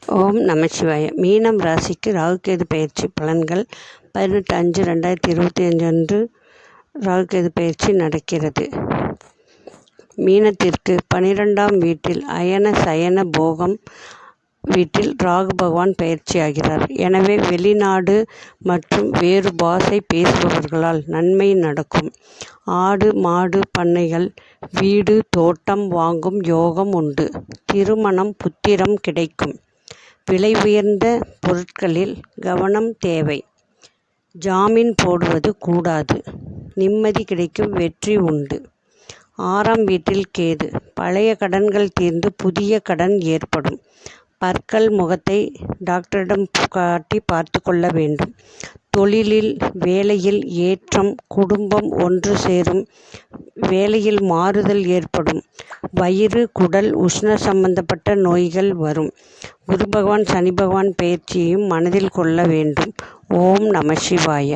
ஓம் நமசிவாய. மீனம் ராசிக்கு ராகுகேது பயிற்சி பலன்கள் 18/5/2025 அன்று ராகுகேது பயிற்சி நடக்கிறது. மீனத்திற்கு 12ஆம் வீட்டில் அயன சயன போகம் வீட்டில் ராகு பகவான் பயிற்சியாகிறார். எனவே வெளிநாடு மற்றும் வேறு பாஷை பேசுபவர்களால் நன்மை நடக்கும். ஆடு மாடு பண்ணைகள் வீடு தோட்டம் வாங்கும் யோகம் உண்டு. திருமணம் புத்திரம் கிடைக்கும். விலை உயர்ந்த பொருட்களில் கவனம் தேவை. ஜாமீன் போடுவது கூடாது. நிம்மதி கிடைக்கும். வெற்றி உண்டு. 6ஆம் வீட்டில் கேது. பழைய கடன்கள் தீர்ந்து புதிய கடன் ஏற்படும். பற்கள் முகத்தை டாக்டரிடம் காட்டி பார்த்து கொள்ள வேண்டும். தொழிலில் வேலையில் ஏற்றம். குடும்பம் ஒன்று சேரும். வேலையில் மாறுதல் ஏற்படும். வயிறு குடல் உஷ்ண சம்பந்தப்பட்ட நோய்கள் வரும். குரு பகவான் சனி பகவான் பயிற்சியையும் மனதில் கொள்ள வேண்டும். ஓம் நமசிவாய.